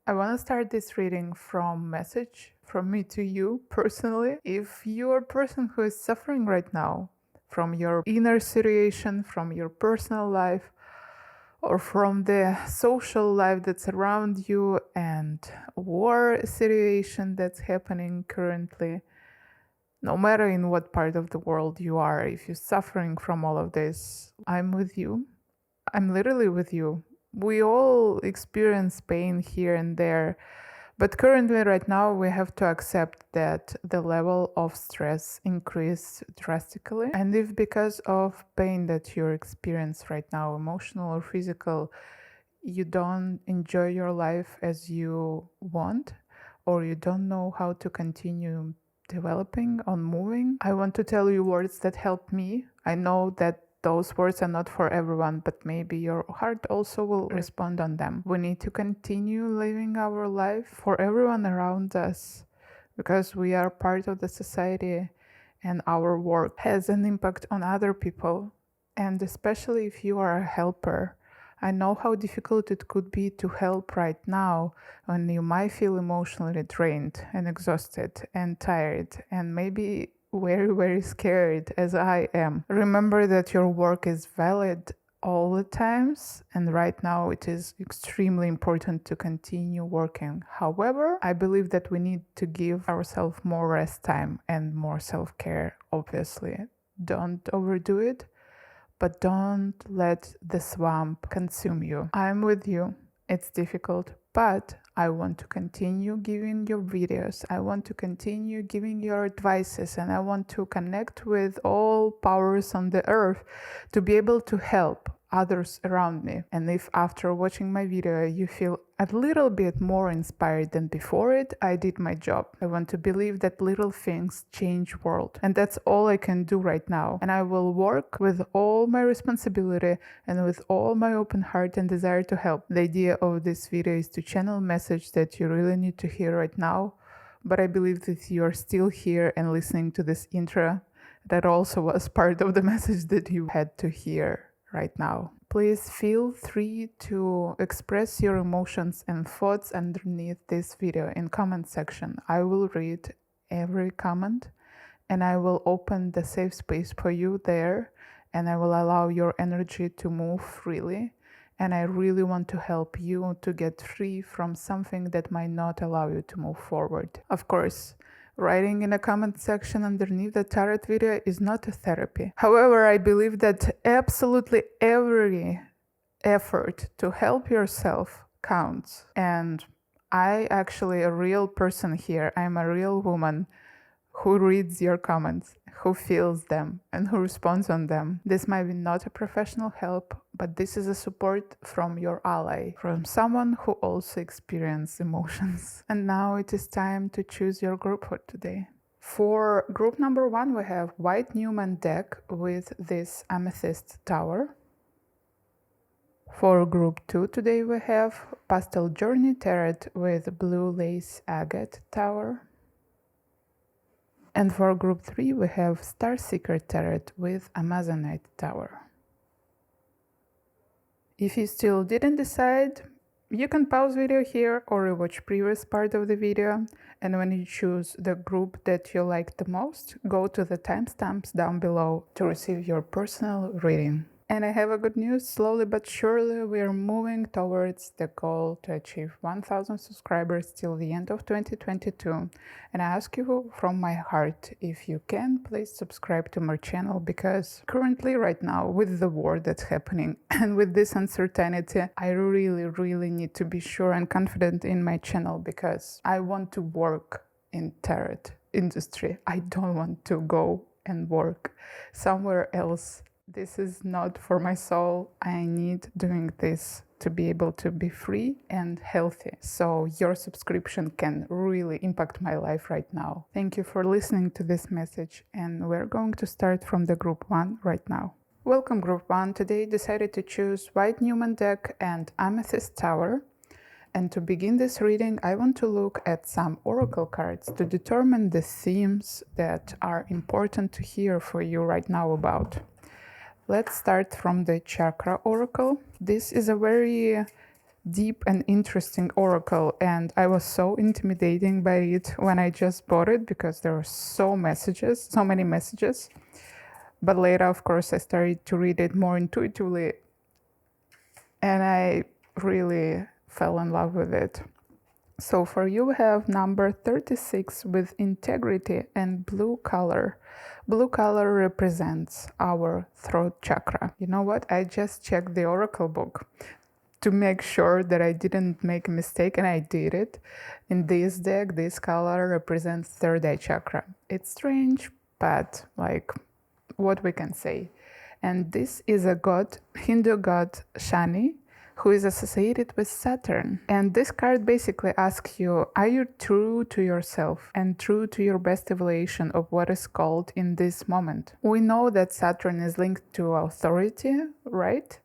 I want to start this reading from message from me to you personally. If you're a person who is suffering right now from your inner situation, from your personal life, or from the social life that's around you and war situation that's happening currently, no matter in what part of the world you are, if you're suffering from all of this, I'm with you. I'm literally with you. We all experience pain here and there, but currently, right now, we have to accept that the level of stress increased drastically. And if because of pain that you experience right now, emotional or physical, you don't enjoy your life as you want, or you don't know how to continue developing on moving, I want to tell you words that helped me. I know that those words are not for everyone, but maybe your heart also will respond on them. We need to continue living our life for everyone around us because we are part of the society and our work has an impact on other people. And especially if you are a helper, I know how difficult it could be to help right now when you might feel emotionally drained and exhausted and tired and maybe very, very scared as I am. Remember that your work is valid all the times, and right now it is extremely important to continue working. However, I believe that we need to give ourselves more rest time and more self-care, obviously. Don't overdo it, but don't let the swamp consume you. I'm with you. It's difficult, but I want to continue giving your videos. I want to continue giving your advices, and I want to connect with all powers on the earth to be able to help others around me. And if after watching my video you feel a little bit more inspired than before it, I did my job. I want to believe that little things change world, and that's all I can do right now. And I will work with all my responsibility and with all my open heart and desire to help. The idea of this video is to channel a message that you really need to hear right now, but I believe that you are still here and listening to this intro. That also was part of the message that you had to hear right now. Please feel free to express your emotions and thoughts underneath this video in comment section. I will read every comment and I will open the safe space for you there, and I will allow your energy to move freely. And I really want to help you to get free from something that might not allow you to move forward. Of course, writing in a comment section underneath the tarot video is not a therapy. However, I believe that absolutely every effort to help yourself counts. And I actually a real person here. I'm a real woman who reads your comments, who feels them, and who responds on them. This might be not a professional help, but this is a support from your ally, from someone who also experiences emotions. And now it is time to choose your group for today. For group number 1, we have White Newman deck with this Amethyst tower. For group 2 today we have Pastel Journey Tarot with Blue Lace Agate tower. And for group 3 we have Star Seeker Tarot with Amazonite tower. If you still didn't decide, you can pause video here or rewatch previous part of the video, and when you choose the group that you like the most, go to the timestamps down below to receive your personal reading. And I have a good news, slowly but surely we are moving towards the goal to achieve 1000 subscribers till the end of 2022. And I ask you from my heart, if you can, please subscribe to my channel, because currently right now with the war that's happening and with this uncertainty, I really need to be sure and confident in my channel, because I want to work in tarot industry. I don't want to go and work somewhere else. This is not for my soul. I need doing this to be able to be free and healthy. So your subscription can really impact my life right now. Thank you for listening to this message, and we're going to start from the group 1 right now. Welcome group 1. Today decided to choose White Newman deck and Amethyst tower. And to begin this reading, I want to look at some oracle cards to determine the themes that are important to hear for you right now about. Let's start from the chakra oracle. This is a very deep and interesting oracle, and I was so intimidating by it when I just bought it because there were so many messages. But later, of course, I started to read it more intuitively, and I really fell in love with it. So for you, we have number 36 with integrity and blue color. Blue color represents our throat chakra. You know what? I just checked the oracle book to make sure that I didn't make a mistake, and I did it. In this deck, this color represents third eye chakra. It's strange, but like, what we can say. And this is a god, Hindu god Shani, who is associated with Saturn. And this card basically asks you, are you true to yourself and true to your best evaluation of what is called in this moment? We know that Saturn is linked to authority, right?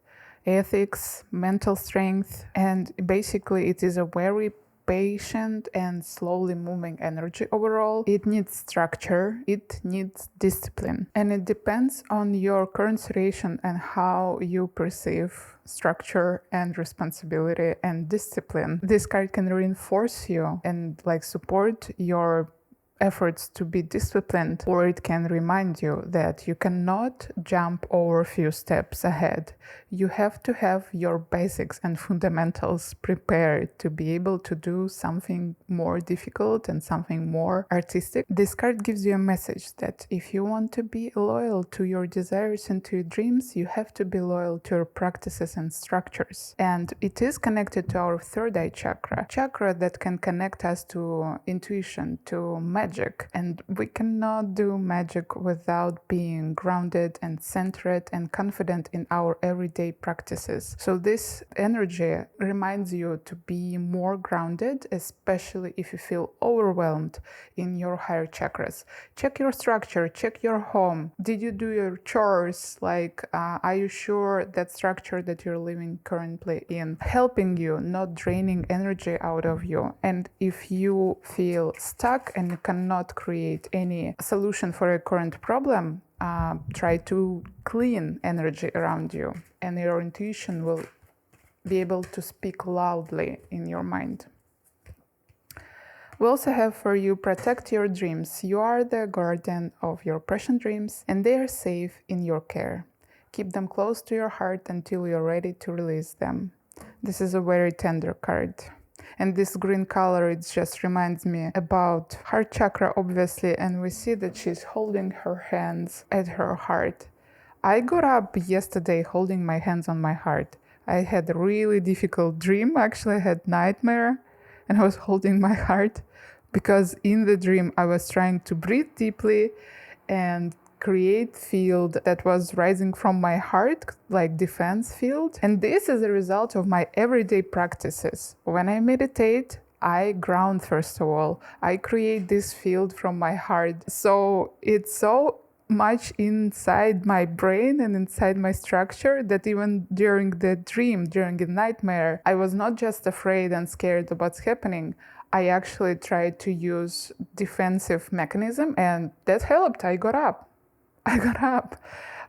Ethics, mental strength, and basically it is a very patient and slowly moving energy overall. It needs structure, it needs discipline, and it depends on your current situation and how you perceive structure and responsibility and discipline. This card can reinforce you and like support your efforts to be disciplined, or it can remind you that you cannot jump over a few steps ahead. You have to have your basics and fundamentals prepared to be able to do something more difficult and something more artistic. This card gives you a message that if you want to be loyal to your desires and to your dreams, you have to be loyal to your practices and structures. And it is connected to our third eye chakra that can connect us to intuition, to magic. And we cannot do magic without being grounded and centered and confident in our everyday practices. So this energy reminds you to be more grounded, especially if you feel overwhelmed in your higher chakras. Check your structure, check your home. Did you do your chores? Like, are you sure that structure that you're living currently in helping you, not draining energy out of you? And if you feel stuck and you cannot create any solution for a current problem, try to clean energy around you, and your intuition will be able to speak loudly in your mind. We also have for you, protect your dreams. You are the guardian of your prescient dreams, and they are safe in your care. Keep them close to your heart until you're ready to release them. This is a very tender card. And this green color, it just reminds me about heart chakra, obviously, and we see that she's holding her hands at her heart. I got up yesterday holding my hands on my heart. I had a really difficult dream. Actually, I had nightmare, and I was holding my heart because in the dream I was trying to breathe deeply and create field that was rising from my heart, like defense field. And this is a result of my everyday practices. When I meditate, I ground first of all. I create this field from my heart. So it's so much inside my brain and inside my structure that even during the dream, during the nightmare, I was not just afraid and scared of what's happening. I actually tried to use defensive mechanism, and that helped. I got up.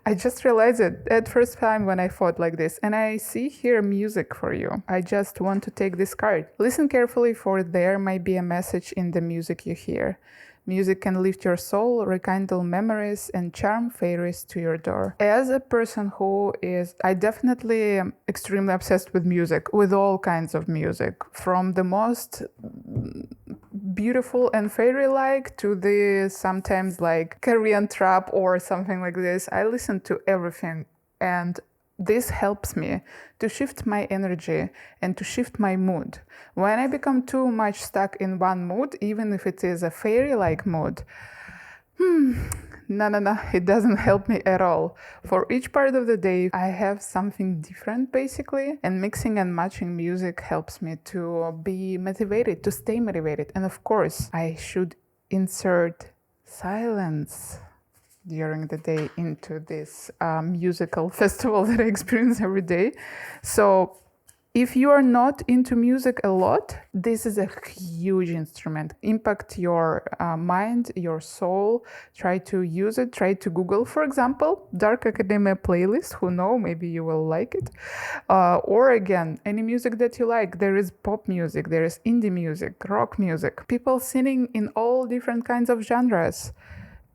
I just realized it at first time when I thought like this. And I see here music for you. I just want to take this card. Listen carefully, for there might be a message in the music you hear. Music can lift your soul, rekindle memories, and charm fairies to your door. As a person who is, I definitely am extremely obsessed with music, with all kinds of music, from the most beautiful and fairy-like to the sometimes like Korean trap or something like this. I listen to everything, and this helps me to shift my energy and to shift my mood. When I become too much stuck in one mood, even if it is a fairy-like mood, no, it doesn't help me at all. For each part of the day, I have something different basically, and mixing and matching music helps me to be motivated, to stay motivated. And of course, I should insert silence during the day into this musical festival that I experience every day. So If you are not into music a lot, this is a huge instrument. Impact your mind, your soul. Try to use it. Try to Google, for example, Dark Academia playlist. Who knows? Maybe you will like it. Or again, any music that you like. There is pop music, there is indie music, rock music. People singing in all different kinds of genres.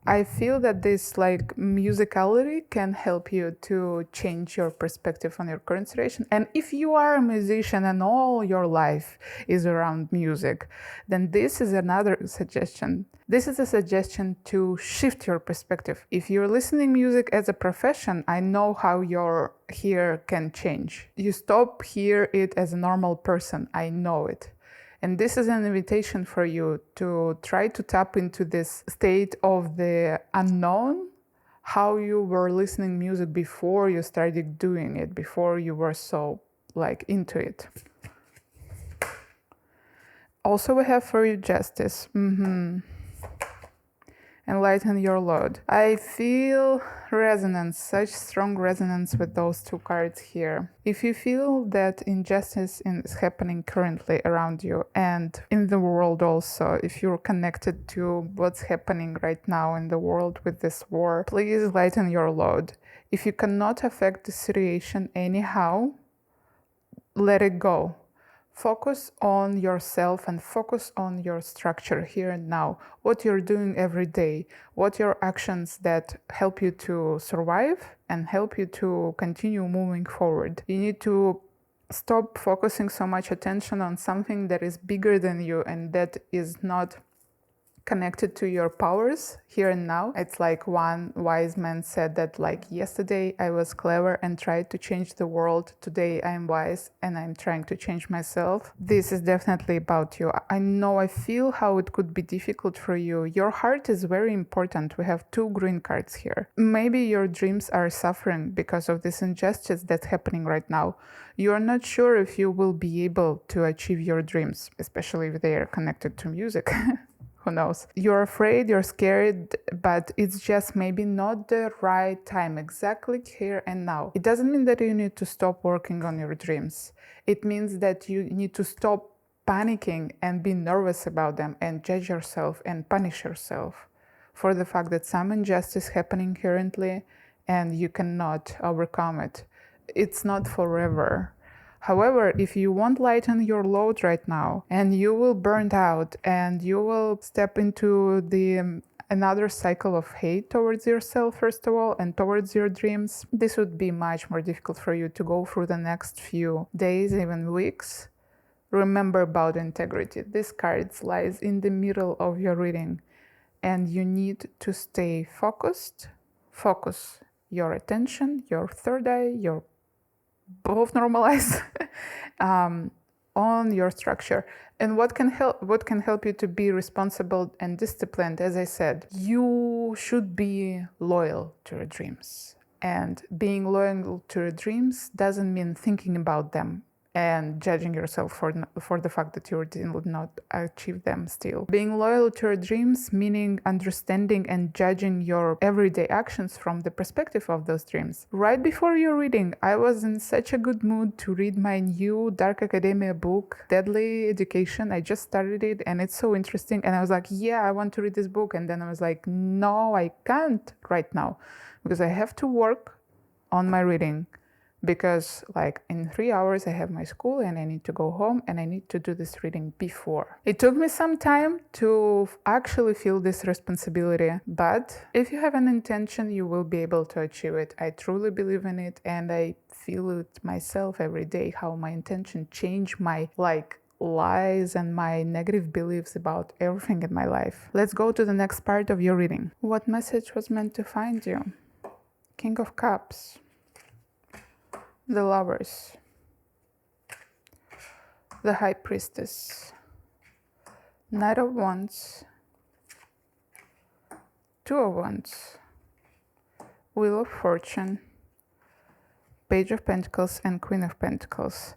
I feel that this musicality can help you to change your perspective on your current situation. And if you are a musician and all your life is around music, then this is another suggestion. This is a suggestion to shift your perspective. If you're listening music as a profession, I know how your ear can change. You stop hear it as a normal person. I know it. And this is an invitation for you to try to tap into this state of the unknown, how you were listening music before you started doing it, before you were so into it. Also, we have for you justice. Enlighten your load. I feel resonance, such strong resonance with those two cards here. If you feel that injustice is happening currently around you and in the world also, if you're connected to what's happening right now in the world with this war, please lighten your load. If you cannot affect the situation anyhow, let it go. Focus on yourself and focus on your structure here and now. What you're doing every day, what your actions that help you to survive and help you to continue moving forward. You need to stop focusing so much attention on something that is bigger than you and that is not connected to your powers here and now. It's like one wise man said that yesterday I was clever and tried to change the world. Today I am wise and I'm trying to change myself. This is definitely about you. I feel how it could be difficult for you. Your heart is very important. We have 2 green cards here. Maybe your dreams are suffering because of this injustice that's happening right now. You are not sure if you will be able to achieve your dreams, especially if they are connected to music. Who knows? You're afraid, you're scared, but it's just maybe not the right time, exactly here and now. It doesn't mean that you need to stop working on your dreams. It means that you need to stop panicking and be nervous about them and judge yourself and punish yourself for the fact that some injustice happening currently and you cannot overcome it. It's not forever. However, if you won't lighten your load right now and you will burn out and you will step into another cycle of hate towards yourself, first of all, and towards your dreams, this would be much more difficult for you to go through the next few days, even weeks. Remember about integrity. This card lies in the middle of your reading and you need to stay focused. Focus your attention, your third eye, your both normalize on your structure. And what can help you to be responsible and disciplined? As I said, you should be loyal to your dreams. And being loyal to your dreams doesn't mean thinking about them and judging yourself for the fact that you did not achieve them still. Being loyal to your dreams, meaning understanding and judging your everyday actions from the perspective of those dreams. Right before your reading, I was in such a good mood to read my new Dark Academia book, Deadly Education. I just started it and it's so interesting. And I was like, yeah, I want to read this book. And then I was like, no, I can't right now because I have to work on my reading. Because in 3 hours I have my school and I need to go home and I need to do this reading before. It took me some time to actually feel this responsibility, but if you have an intention, you will be able to achieve it. I truly believe in it and I feel it myself every day, how my intention changed my lies and my negative beliefs about everything in my life. Let's go to the next part of your reading. What message was meant to find you? King of Cups. The Lovers, the High Priestess, Knight of Wands, Two of Wands, Wheel of Fortune, Page of Pentacles, and Queen of Pentacles.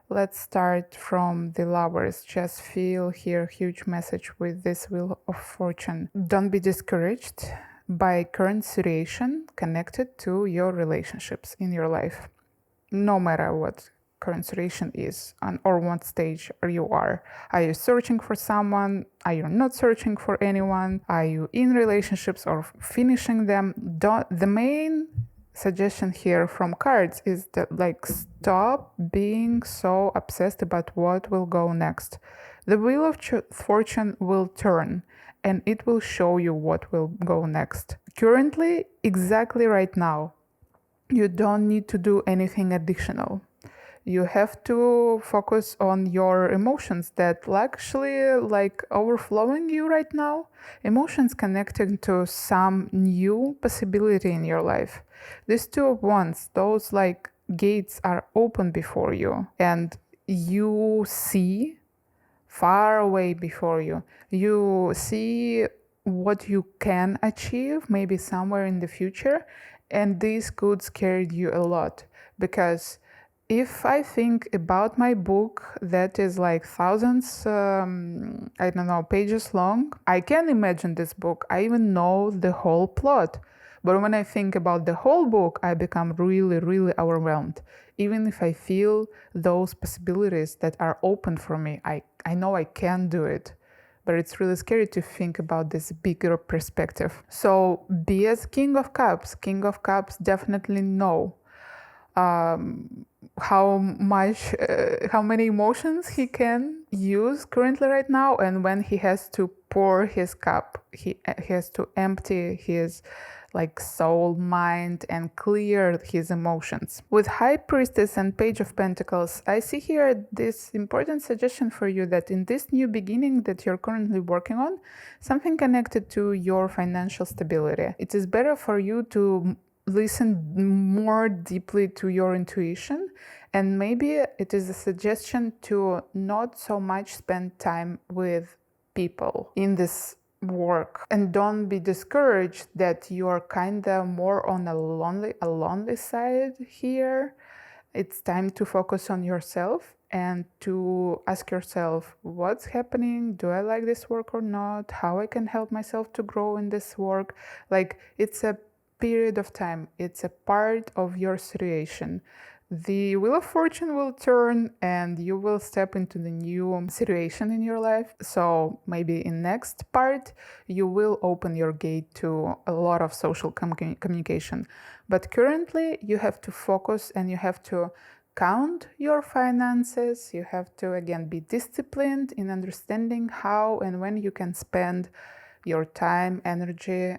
Let's start from the Lovers. Just feel here a huge message with this Wheel of Fortune. Don't be discouraged by current situation connected to your relationships in your life. No matter what current situation is or what stage you are. Are you searching for someone? Are you not searching for anyone? Are you in relationships or finishing them? The main suggestion here from cards is that stop being so obsessed about what will go next. The wheel of fortune will turn and it will show you what will go next. Currently, exactly right now, you don't need to do anything additional. You have to focus on your emotions that actually overflowing you right now. Emotions connected to some new possibility in your life. These two of wands, those gates are open before you, and you see far away before you. You see what you can achieve, maybe somewhere in the future, and this could scare you a lot. Because if I think about my book that is thousands, pages long, I can imagine this book. I even know the whole plot. But when I think about the whole book, I become really, really overwhelmed. Even if I feel those possibilities that are open for me, I know I can do it. But it's really scary to think about this bigger perspective. So be as King of Cups. King of Cups definitely know how many emotions he can use currently right now, and when he has to pour his cup, he has to empty his soul, mind, and clear his emotions. With High Priestess and Page of Pentacles, I see here this important suggestion for you that in this new beginning that you're currently working on, something connected to your financial stability. It is better for you to listen more deeply to your intuition, and maybe it is a suggestion to not so much spend time with people in this work, and don't be discouraged that you're kind of more on a lonely side here. It's time to focus on yourself and to ask yourself, what's happening? Do I like this work or not? How I can help myself to grow in this work? It's a period of time. It's a part of your situation. The Wheel of Fortune will turn and you will step into the new situation in your life. So maybe in next part, you will open your gate to a lot of social communication. But currently you have to focus and you have to count your finances. You have to, again, be disciplined in understanding how and when you can spend your time, energy,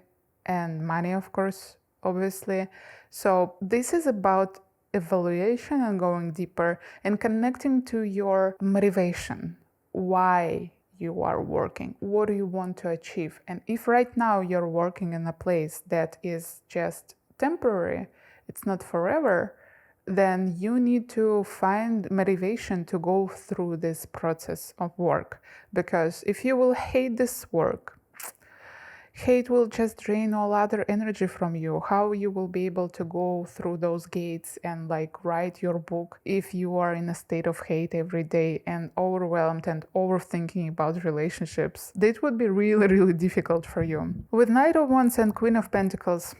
and money, of course, obviously. So this is about evaluation and going deeper and connecting to your motivation. Why you are working? What do you want to achieve? And if right now you're working in a place that is just temporary, it's not forever, then you need to find motivation to go through this process of work. Because if you will hate this work, hate will just drain all other energy from you. How you will be able to go through those gates and write your book if you are in a state of hate every day and overwhelmed and overthinking about relationships? That would be really, really difficult for you. With Knight of Wands and Queen of Pentacles,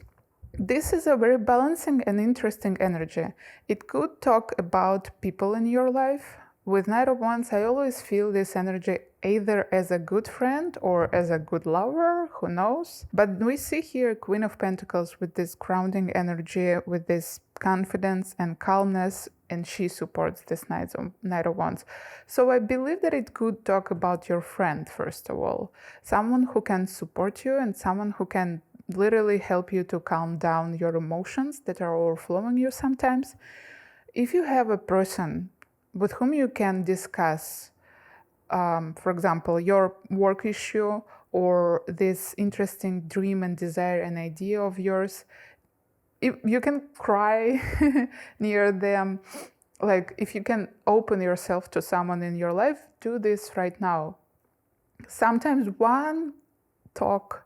this is a very balancing and interesting energy. It could talk about people in your life. With Knight of Wands, I always feel this energy either as a good friend or as a good lover, who knows? But we see here Queen of Pentacles with this grounding energy, with this confidence and calmness, and she supports this Knight of Wands. So I believe that it could talk about your friend, first of all. Someone who can support you and someone who can literally help you to calm down your emotions that are overflowing you sometimes. If you have a person with whom you can discuss, for example, your work issue or this interesting dream and desire and idea of yours, if you can cry near them, if you can open yourself to someone in your life, do this right now. Sometimes one talk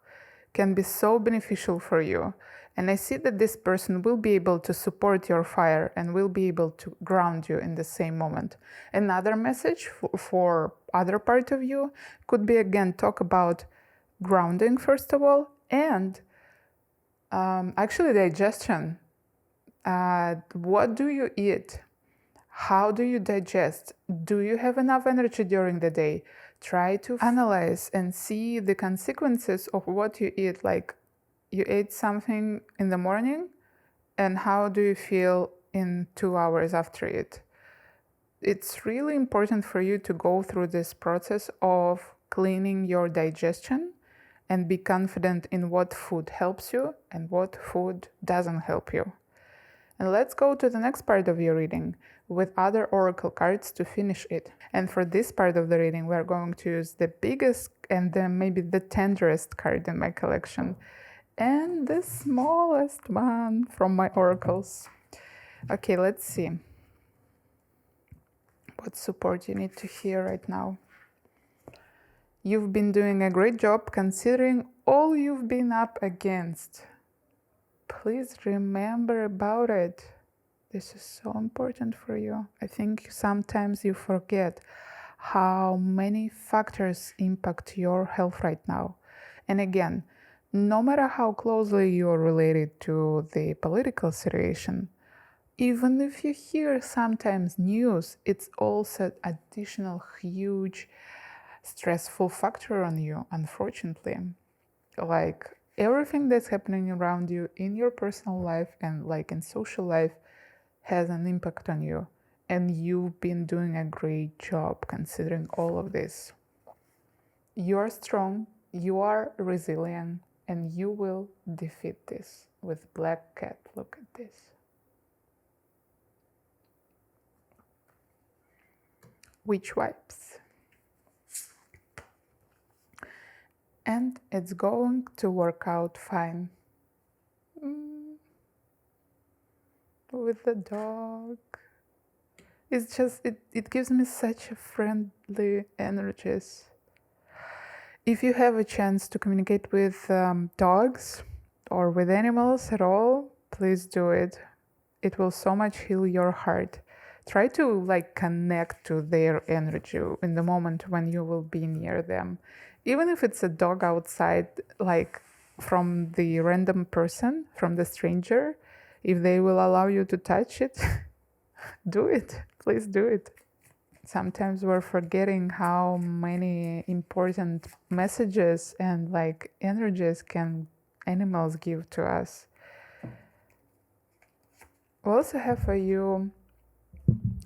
can be so beneficial for you. And I see that this person will be able to support your fire and will be able to ground you in the same moment. Another message for other part of you could be, again, talk about grounding, first of all, and actually digestion. What do you eat? How do you digest? Do you have enough energy during the day? Try to analyze and see the consequences of what you eat. Like, you ate something in the morning, and how do you feel in 2 hours after it? It's really important for you to go through this process of cleaning your digestion and be confident in what food helps you and what food doesn't help you. And let's go to the next part of your reading with other oracle cards to finish it. And for this part of the reading, we're going to use the biggest and maybe the tenderest card in my collection, and the smallest one from my oracles. Okay, let's see what support you need to hear right now. You've been doing a great job considering all you've been up against. Please remember about it. This is so important for you. I think sometimes you forget how many factors impact your health right now. And again, no matter how closely you're related to the political situation, even if you hear sometimes news, it's also additional huge stressful factor on you, unfortunately. Like, everything that's happening around you in your personal life and like in social life has an impact on you, and you've been doing a great job considering all of this. You are strong, you are resilient, and you will defeat this with Black Cat. Look at this. Witch wipes. And it's going to work out fine. With the dog. It's just, it gives me such a friendly energies. If you have a chance to communicate with dogs or with animals at all, please do it. It will so much heal your heart. Try to like connect to their energy in the moment when you will be near them. Even if it's a dog outside, like from the random person, from the stranger, if they will allow you to touch it, do it. Please do it. Sometimes we're forgetting how many important messages and like energies can animals give to us. We also have for you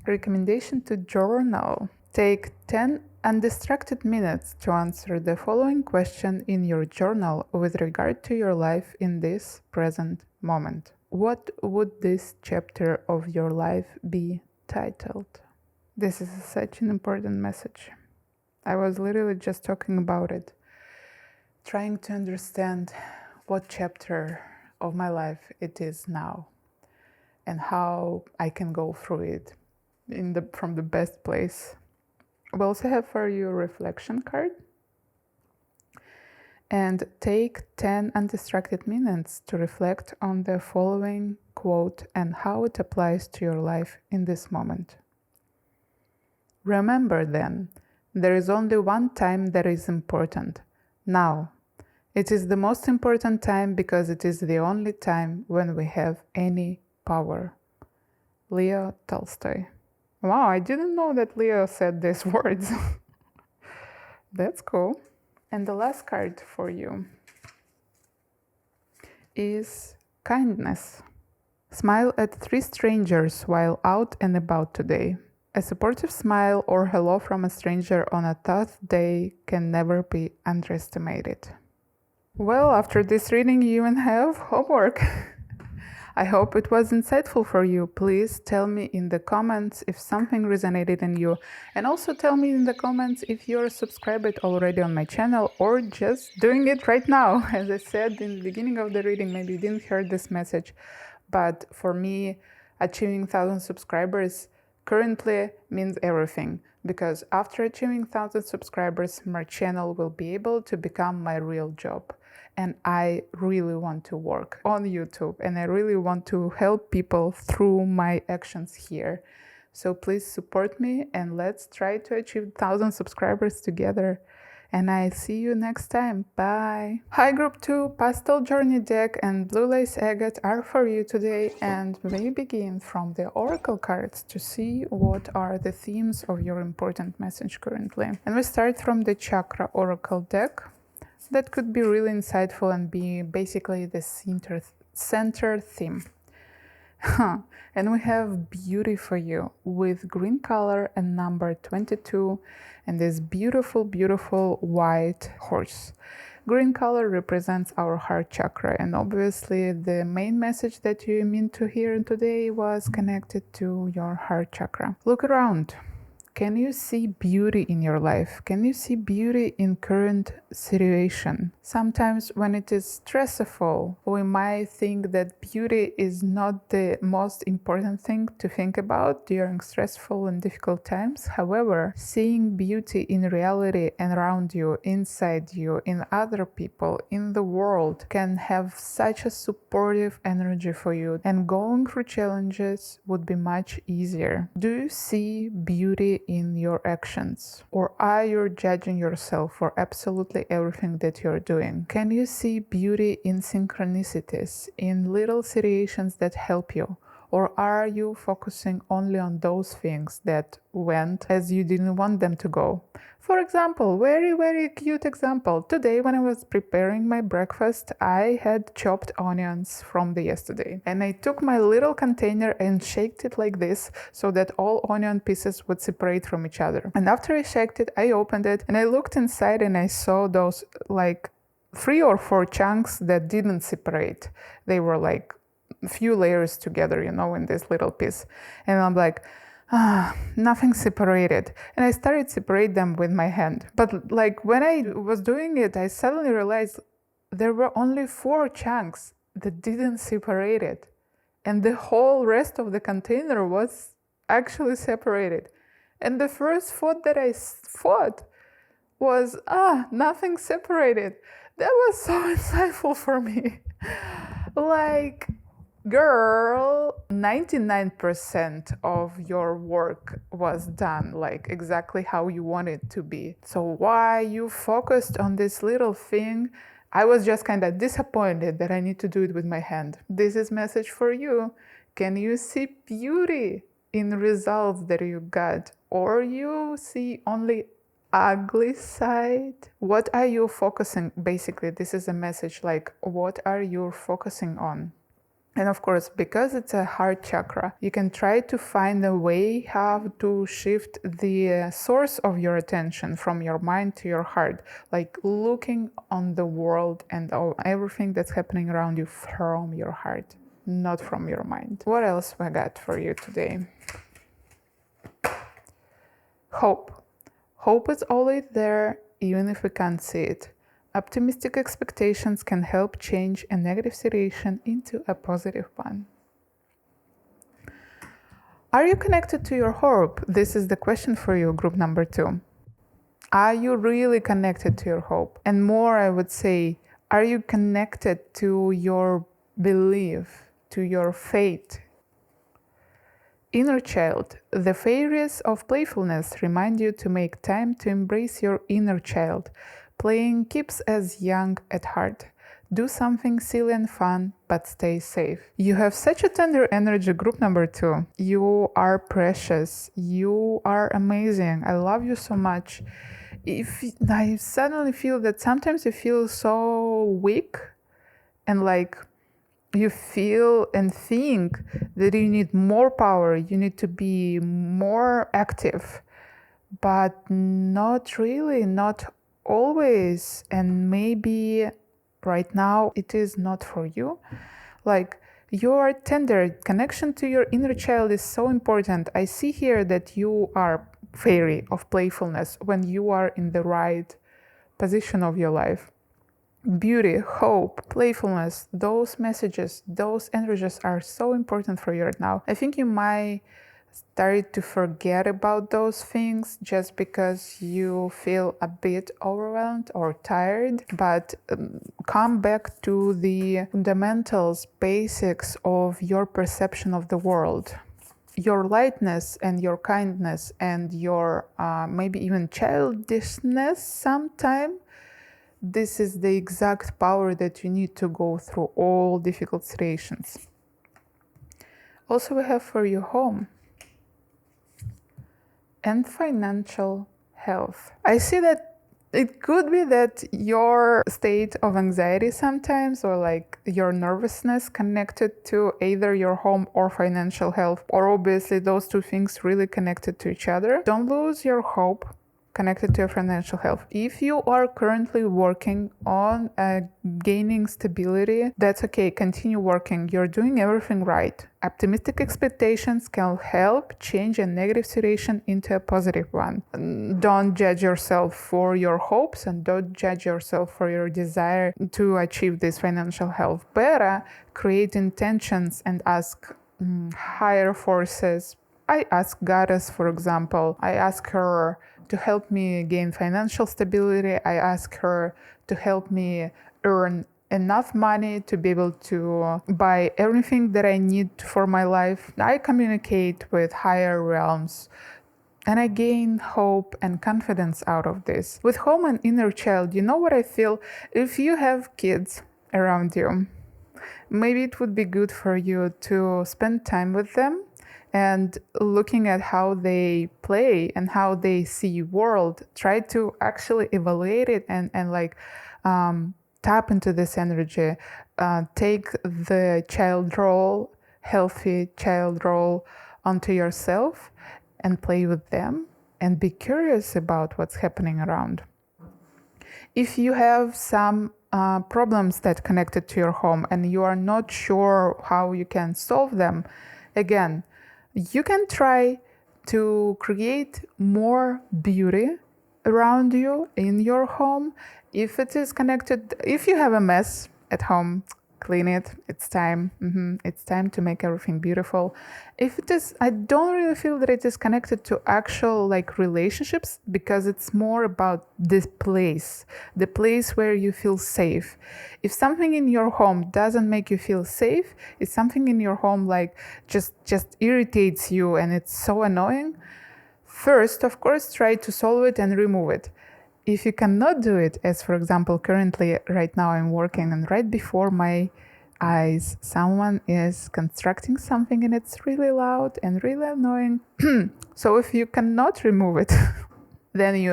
recommendation to journal. Take 10 undistracted minutes to answer the following question in your journal with regard to your life in this present moment. What would this chapter of your life be titled? This is such an important message. I was literally just talking about it, trying to understand what chapter of my life it is now and how I can go through it from the best place. We also have for you a reflection card. And take 10 undistracted minutes to reflect on the following quote and how it applies to your life in this moment. Remember then, there is only one time that is important. Now. It is the most important time because it is the only time when we have any power. Leo Tolstoy. Wow, I didn't know that Leo said these words. That's cool. And the last card for you is kindness. Smile at 3 strangers while out and about today. A supportive smile or hello from a stranger on a tough day can never be underestimated. Well, after this reading, you even have homework. I hope it was insightful for you. Please tell me in the comments if something resonated in you. And also tell me in the comments if you're subscribed already on my channel or just doing it right now. As I said in the beginning of the reading, maybe you didn't hear this message, but for me, achieving 1,000 subscribers currently means everything. Because after achieving 1,000 subscribers, my channel will be able to become my real job. And I really want to work on YouTube and I really want to help people through my actions here. So please support me and let's try to achieve 1,000 subscribers together. And I see you next time. Bye. Hi Group 2, Pastel Journey Deck and Blue Lace Agate are for you today, and we begin from the Oracle cards to see what are the themes of your important message currently. And we start from the Chakra Oracle deck. That could be really insightful and be basically the center theme. And we have beauty for you with green color and number 22 and this beautiful, beautiful white horse. Green color represents our heart chakra, and obviously the main message that you meant to hear today was connected to your heart chakra. Look around. Can you see beauty in your life? Can you see beauty in current situation? Sometimes when it is stressful, we might think that beauty is not the most important thing to think about during stressful and difficult times. However, seeing beauty in reality and around you, inside you, in other people, in the world can have such a supportive energy for you, and going through challenges would be much easier. Do you see beauty in your actions, or are you judging yourself for absolutely everything that you're doing? Can you see beauty in synchronicities, in little situations that help you? Or are you focusing only on those things that went as you didn't want them to go? For example, very cute example. Today when I was preparing my breakfast, I had chopped onions from the yesterday. And I took my little container and shaked it like this so that all onion pieces would separate from each other. And after I shaked it, I opened it and I looked inside and I saw those like 3 or 4 chunks that didn't separate. They were like few layers together, you know, in this little piece. And I'm like, nothing separated. And I started to separate them with my hand. But like when I was doing it, I suddenly realized there were only 4 chunks that didn't separate it. And the whole rest of the container was actually separated. And the first thought that I thought was, nothing separated. That was so insightful for me. Like, girl, 99% of your work was done like exactly how you want it to be. So why you focused on this little thing? I was just kind of disappointed that I need to do it with my hand. This is message for you. Can you see beauty in results that you got, or you see only ugly side? What are you focusing? Basically, this is a message like, what are you focusing on? And of course, because it's a heart chakra, you can try to find a way how to shift the source of your attention from your mind to your heart, like looking on the world and everything that's happening around you from your heart, not from your mind. What else we got for you today? Hope. Hope is always there, even if we can't see it. Optimistic expectations can help change a negative situation into a positive one. Are you connected to your hope? This is the question for you, group number 2. Are you really connected to your hope? And more, I would say, are you connected to your belief, to your faith? Inner child. The fairies of playfulness remind you to make time to embrace your inner child. Playing keeps us young at heart. Do something silly and fun, but stay safe. You have such a tender energy, group number 2. You are precious. You are amazing. I love you so much. If I suddenly feel that sometimes you feel so weak and like you feel and think that you need more power, you need to be more active, but not really, not always, and maybe right now it is not for you. Like, your tender connection to your inner child is so important. I see here that you are fairy of playfulness when you are in the right position of your life. Beauty, hope, playfulness, those messages, those energies are so important for you right now. I think you might start to forget about those things just because you feel a bit overwhelmed or tired, but come back to the fundamentals, basics of your perception of the world. your lightness and your kindness and your maybe even childishness sometime, this is the exact power that you need to go through all difficult situations. Also, we have for you home and financial health. I see that it could be that your state of anxiety sometimes, or like your nervousness connected to either your home or financial health, or obviously those two things really connected to each other. Don't lose your hope connected to your financial health. If you are currently working on gaining stability, that's okay. Continue working. You're doing everything right. Optimistic expectations can help change a negative situation into a positive one. Don't judge yourself for your hopes and don't judge yourself for your desire to achieve this financial health. Better create intentions and ask higher forces. I ask Goddess, for example. I ask her to help me gain financial stability. I ask her to help me earn enough money to be able to buy everything that I need for my life. I communicate with higher realms and I gain hope and confidence out of this. With home and inner child, you know what I feel? If you have kids around you, maybe it would be good for you to spend time with them and looking at how they play and how they see world. Try to actually evaluate it and tap into this energy. Take the child role, healthy child role onto yourself and play with them and be curious about what's happening around. If you have some problems that connected to your home and you are not sure how you can solve them, again, you can try to create more beauty around you in your home. If it is connected, if you have a mess at home, clean it. It's time. It's time to make everything beautiful. If it is, I don't really feel that it is connected to actual relationships, because it's more about this place, the place where you feel safe. If something in your home doesn't make you feel safe, if something in your home just irritates you and it's so annoying, first, of course, try to solve it and remove it. If you cannot do it, as for example, currently right now I'm working and right before my eyes, someone is constructing something and it's really loud and really annoying. So if you cannot remove it, then you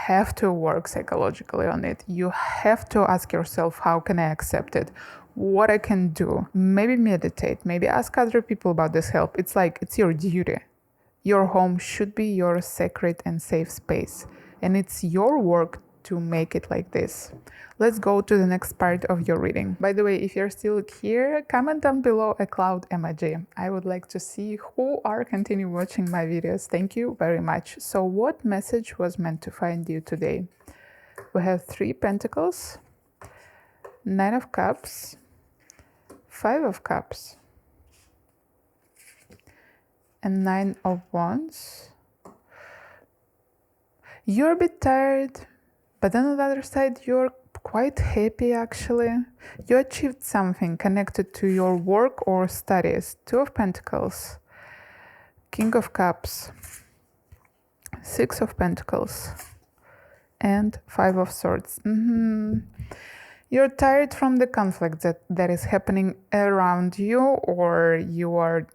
have to work psychologically on it. You have to ask yourself, how can I accept it? What I can do? Maybe meditate, maybe ask other people about this help. It's your duty. Your home should be your sacred and safe space. And it's your work to make it like this. Let's go to the next part of your reading. By the way, if you're still here, comment down below a cloud emoji. I would like to see who are continue watching my videos. Thank you very much. So what message was meant to find you today? We have 3 Pentacles, 9 of Cups, 5 of Cups, and 9 of Wands. You're a bit tired, but on the other side, you're quite happy actually. You achieved something connected to your work or studies. 2 of Pentacles, King of Cups, 6 of Pentacles, and 5 of Swords. You're tired from the conflict that is happening around you, or you are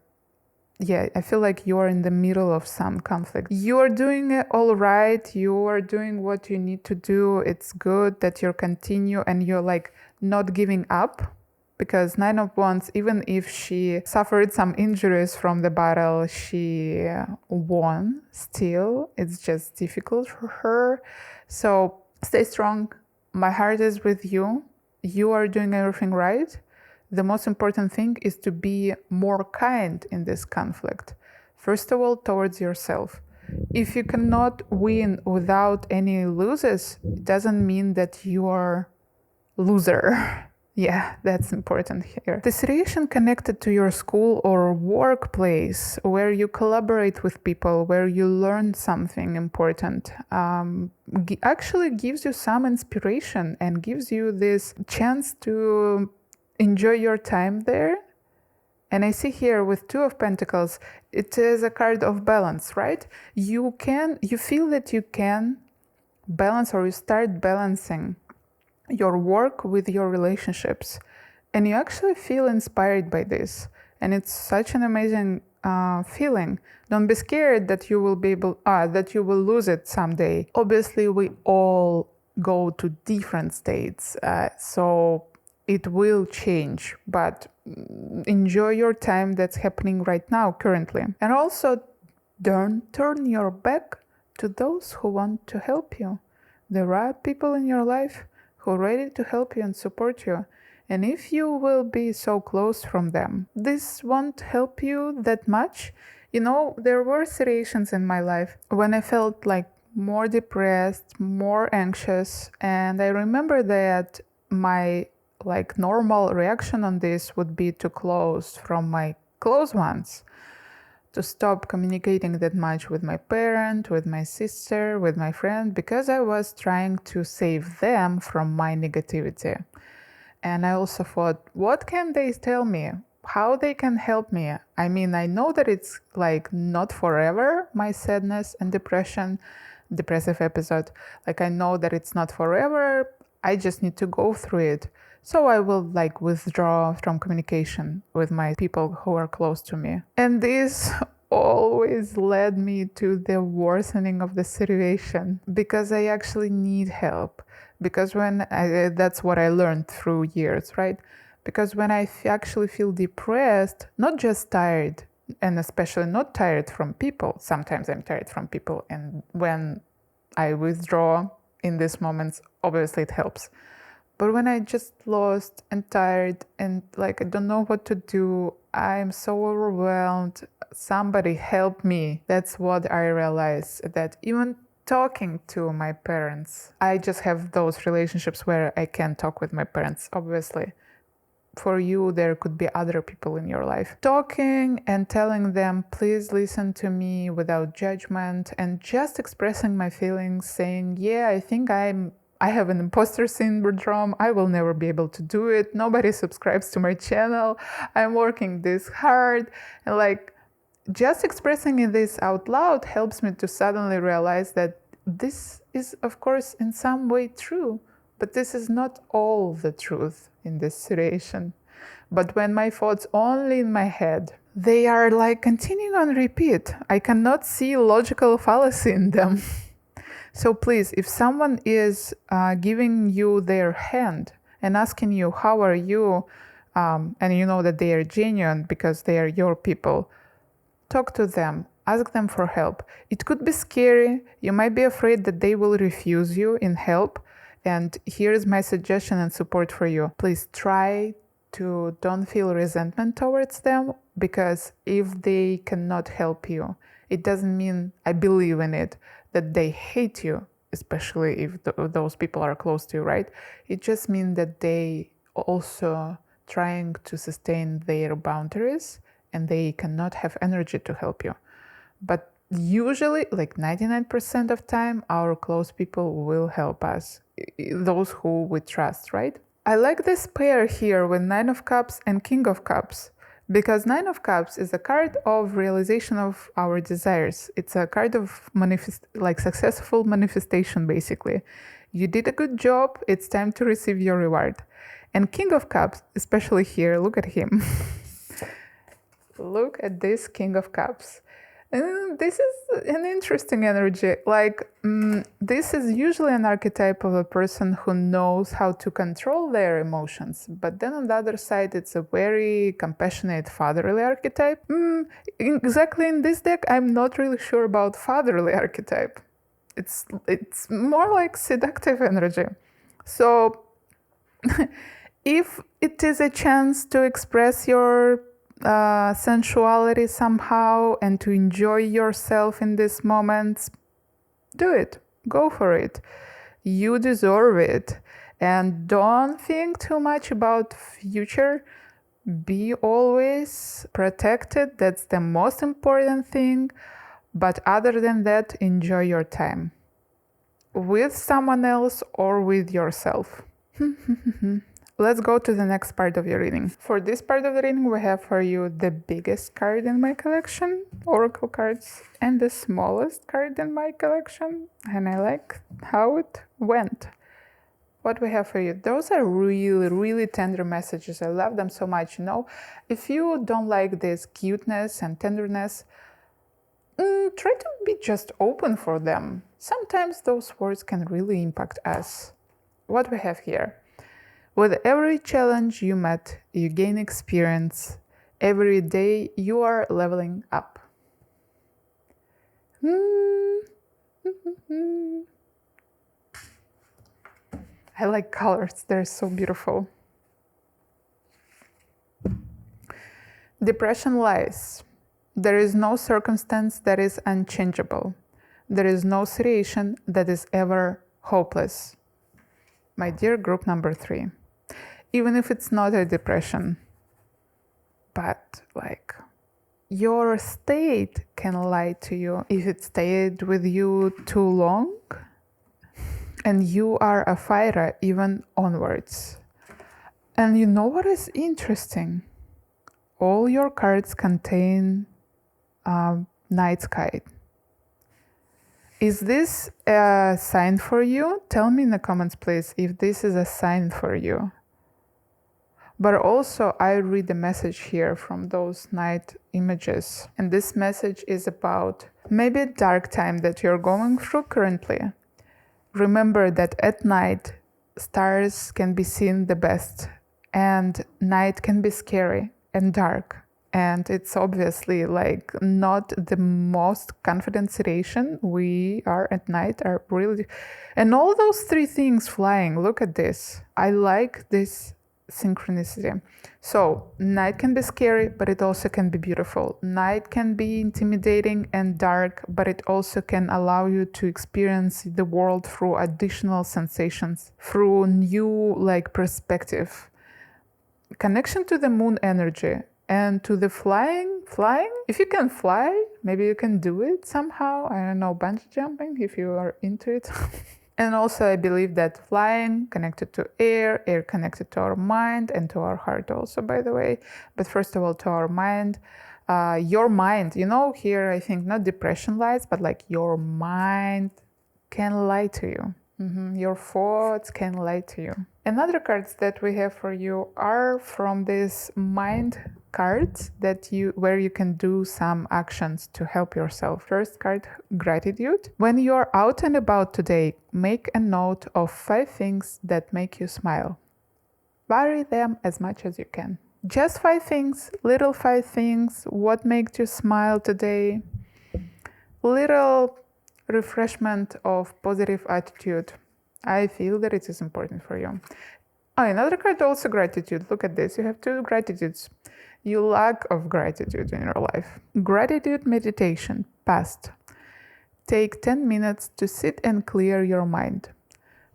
I feel like you are in the middle of some conflict. You are doing it all right. You are doing what you need to do. It's good that you continue and you're not giving up, because 9 of Wands, even if she suffered some injuries from the battle, she won still. It's just difficult for her. So stay strong. My heart is with you. You are doing everything right. The most important thing is to be more kind in this conflict. First of all, towards yourself. If you cannot win without any losses, it doesn't mean that you are loser. Yeah, that's important here. The situation connected to your school or workplace, where you collaborate with people, where you learn something important, actually gives you some inspiration and gives you this chance to enjoy your time there And I see here with Two of Pentacles, it is a card of balance, right? You feel that you can balance, or you start balancing your work with your relationships. And you actually feel inspired by this. And it's such an amazing feeling. Don't be scared that you will that you will lose it someday. Obviously, we all go to different states, so it will change, but enjoy your time that's happening right now, currently. And also, don't turn your back to those who want to help you. There are people in your life who are ready to help you and support you. And if you will be so close from them, this won't help you that much. There were situations in my life when I felt like more depressed, more anxious. And I remember that my normal reaction on this would be to close from my close ones, to stop communicating that much with my parent, with my sister, with my friend, because I was trying to save them from my negativity. And I also thought, what can they tell me? How they can help me? I mean, I know that it's not forever, my sadness and depressive episode. I know that it's not forever. I just need to go through it. So I will withdraw from communication with my people who are close to me. And this always led me to the worsening of the situation, because I actually need help. Because that's what I learned through years, right? Because when I actually feel depressed, not just tired, and especially not tired from people, sometimes I'm tired from people, and when I withdraw in these moments, obviously it helps. But when I just lost and tired and I don't know what to do, I'm so overwhelmed, somebody help me. That's what I realized, that even talking to my parents, I just have those relationships where I can talk with my parents, obviously. For you, there could be other people in your life. Talking and telling them, please listen to me without judgment, and just expressing my feelings, saying, yeah, I think I have an imposter syndrome. I will never be able to do it. Nobody subscribes to my channel. I'm working this hard. And just expressing this out loud helps me to suddenly realize that this is, of course, in some way true, but this is not all the truth in this situation. But when my thoughts only in my head, they are continuing on repeat. I cannot see logical fallacy in them. So please, if someone is giving you their hand and asking you, how are you? And you know that they are genuine because they are your people, talk to them, ask them for help. It could be scary. You might be afraid that they will refuse you in help. And here is my suggestion and support for you. Please try to don't feel resentment towards them, because if they cannot help you, it doesn't mean, I believe in it, that they hate you, especially if those people are close to you, right? It just means that they also trying to sustain their boundaries and they cannot have energy to help you. But usually, 99% of time, our close people will help us, those who we trust, right? I like this pair here with Nine of Cups and King of Cups, because Nine of Cups is a card of realization of our desires. It's a card of successful manifestation, basically. You did a good job, it's time to receive your reward. And King of Cups, especially here, look at him. Look at this King of Cups. And this is an interesting energy. This is usually an archetype of a person who knows how to control their emotions. But then on the other side, it's a very compassionate fatherly archetype. Exactly in this deck, I'm not really sure about fatherly archetype. It's more like seductive energy. So if it is a chance to express your sensuality somehow and to enjoy yourself in these moments, do it. Go for it. You deserve it. And don't think too much about future. Be always protected. That's the most important thing. But other than that, enjoy your time with someone else or with yourself. let's go to the next part of your reading. For this part of the reading, we have for you the biggest card in my collection, oracle cards, and the smallest card in my collection. And I like how it went. What we have for you, those are really, really tender messages. I love them so much. You know, if you don't like this cuteness and tenderness, try to be just open for them. Sometimes those words can really impact us. What we have here, with every challenge you met, you gain experience. Every day you are leveling up. I like colors, they're so beautiful. Depression lies. There is no circumstance that is unchangeable. There is no situation that is ever hopeless. My dear group number 3, even if it's not a depression, but like your state can lie to you if it stayed with you too long. And you are a fighter even onwards. And you know what is interesting? All your cards contain night sky. Is this a sign for you? Tell me in the comments, please, if this is a sign for you. But also, I read the message here from those night images. And this message is about maybe a dark time that you're going through currently. Remember that at night, stars can be seen the best, and night can be scary and dark. And it's obviously like not the most confident situation. We are at night, are really, and all those 3 things flying, look at this. I like this synchronicity. So night can be scary, but it also can be beautiful. Night can be intimidating and dark, but it also can allow you to experience the world through additional sensations, through new like perspective. Connection to the moon energy and to the flying. If you can fly, maybe you can do it somehow. I don't know, bungee jumping if you are into it. And also I believe that flying connected to air connected to our mind and to our heart also, by the way. But first of all, to our mind. Your mind, you know, here I think not depression lies, but like your mind can lie to you. Your thoughts can lie to you. Another cards that we have for you are from these mind cards where you can do some actions to help yourself. First card, gratitude. When you're out and about today, make a note of 5 things that make you smile. Vary them as much as you can. Just 5 things, little 5 things. What makes you smile today? Little refreshment of positive attitude. I feel that it is important for you. Another card, also gratitude. Look at this. You have 2 gratitudes. You lack of gratitude in your life. Gratitude meditation. Past. Take 10 minutes to sit and clear your mind.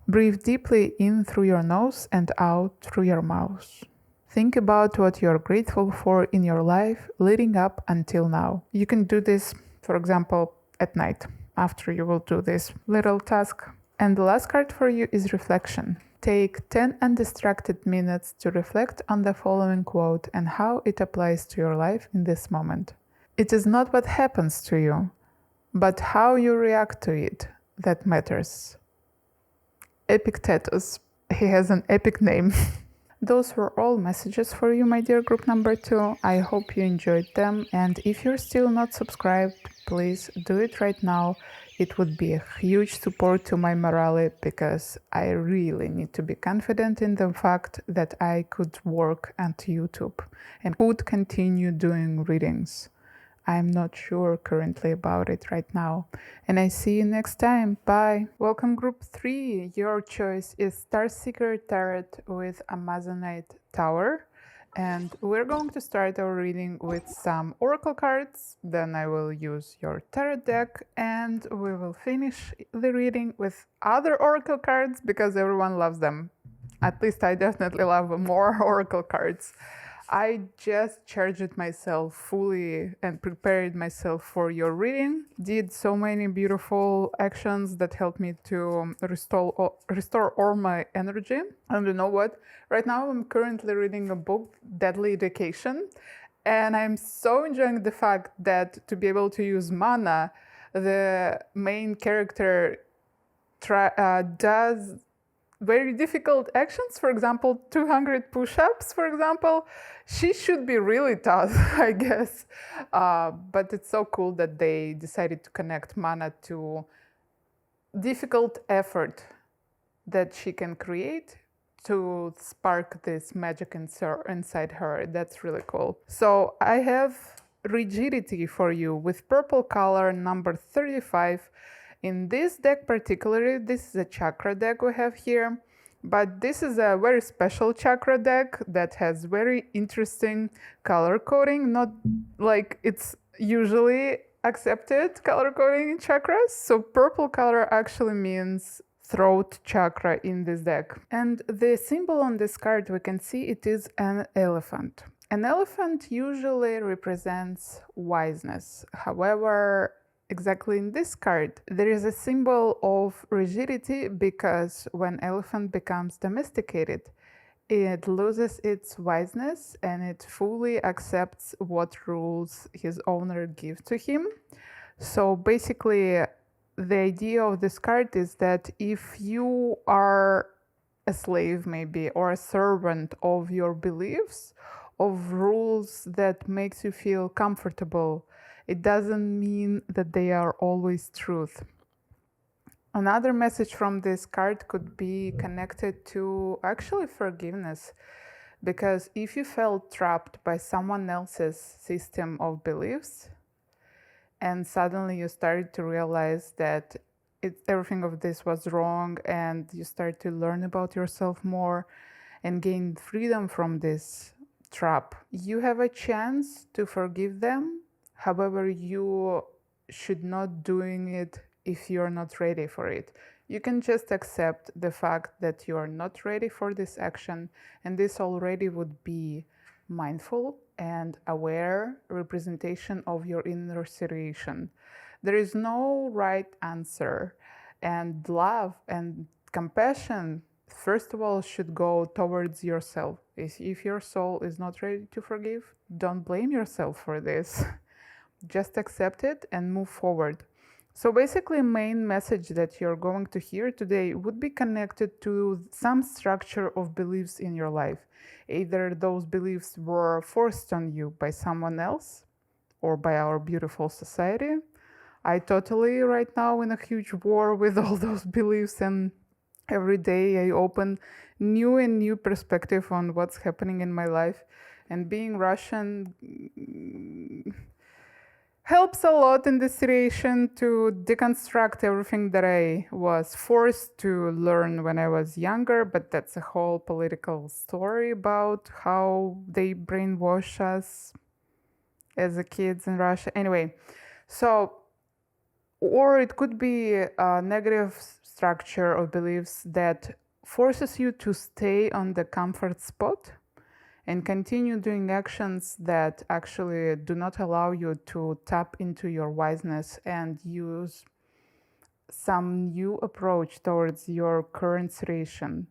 Breathe deeply in through your nose and out through your mouth. Think about what you're grateful for in your life leading up until now. You can do this, for example, at night, after you will do this little task. And the last card for you is reflection. Take 10 undistracted minutes to reflect on the following quote and how it applies to your life in this moment. It is not what happens to you, but how you react to it that matters. Epictetus. He has an epic name. Those were all messages for you, my dear group number 2. I hope you enjoyed them. And if you're still not subscribed, please do it right now. It would be a huge support to my morale because I really need to be confident in the fact that I could work at YouTube and could continue doing readings. I'm not sure currently about it right now. And I see you next time. Bye. Welcome group 3. Your choice is Starseeker Tarot with Amazonite Tower. And we're going to start our reading with some oracle cards. Then I will use your tarot deck and we will finish the reading with other oracle cards because everyone loves them. At least I definitely love more oracle cards. I just charged myself fully and prepared myself for your reading. Did so many beautiful actions that helped me to restore all my energy. And you know what? Right now I'm currently reading a book, Deadly Education, and I'm so enjoying the fact that to be able to use mana, the main character does very difficult actions, for example 200 push-ups, for example. She should be really tough, I guess, but it's so cool that they decided to connect mana to difficult effort that she can create to spark this magic inside her. That's really cool. So I have rigidity for you with purple color number 35. In this deck particularly, this is a chakra deck we have here, but this is a very special chakra deck that has very interesting color coding, not like it's usually accepted color coding in chakras. So purple color actually means throat chakra in this deck. And the symbol on this card, we can see it is an elephant. An elephant usually represents wiseness. However, exactly in this card, there is a symbol of rigidity because when elephant becomes domesticated, it loses its wiseness and it fully accepts what rules his owner gives to him. So basically, the idea of this card is that if you are a slave maybe or a servant of your beliefs, of rules that makes you feel comfortable, it doesn't mean that they are always truth. Another message from this card could be connected to actually forgiveness, because if you felt trapped by someone else's system of beliefs and suddenly you started to realize that everything of this was wrong and you start to learn about yourself more and gain freedom from this trap, you have a chance to forgive them. However, you should not doing it if you're not ready for it. You can just accept the fact that you are not ready for this action, and this already would be mindful and aware representation of your inner situation. There is no right answer, and love and compassion, first of all, should go towards yourself. If your soul is not ready to forgive, don't blame yourself for this. Just accept it and move forward. So basically, main message that you're going to hear today would be connected to some structure of beliefs in your life. Either those beliefs were forced on you by someone else or by our beautiful society. I totally right now in a huge war with all those beliefs, and every day I open new and new perspective on what's happening in my life. And being Russian helps a lot in this situation to deconstruct everything that I was forced to learn when I was younger, but that's a whole political story about how they brainwash us as a kids in Russia. Anyway, so, or it could be a negative structure of beliefs that forces you to stay on the comfort spot and continue doing actions that actually do not allow you to tap into your wiseness and use some new approach towards your current situation.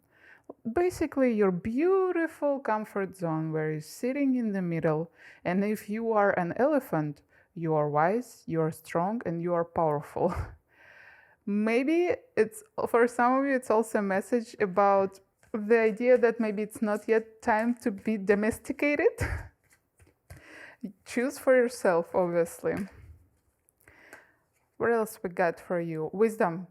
Basically, your beautiful comfort zone where you're sitting in the middle, and if you are an elephant, you are wise, you are strong, and you are powerful. Maybe it's, for some of you, it's also a message about the idea that maybe it's not yet time to be domesticated. Choose for yourself, obviously. What else we got for you? Wisdom.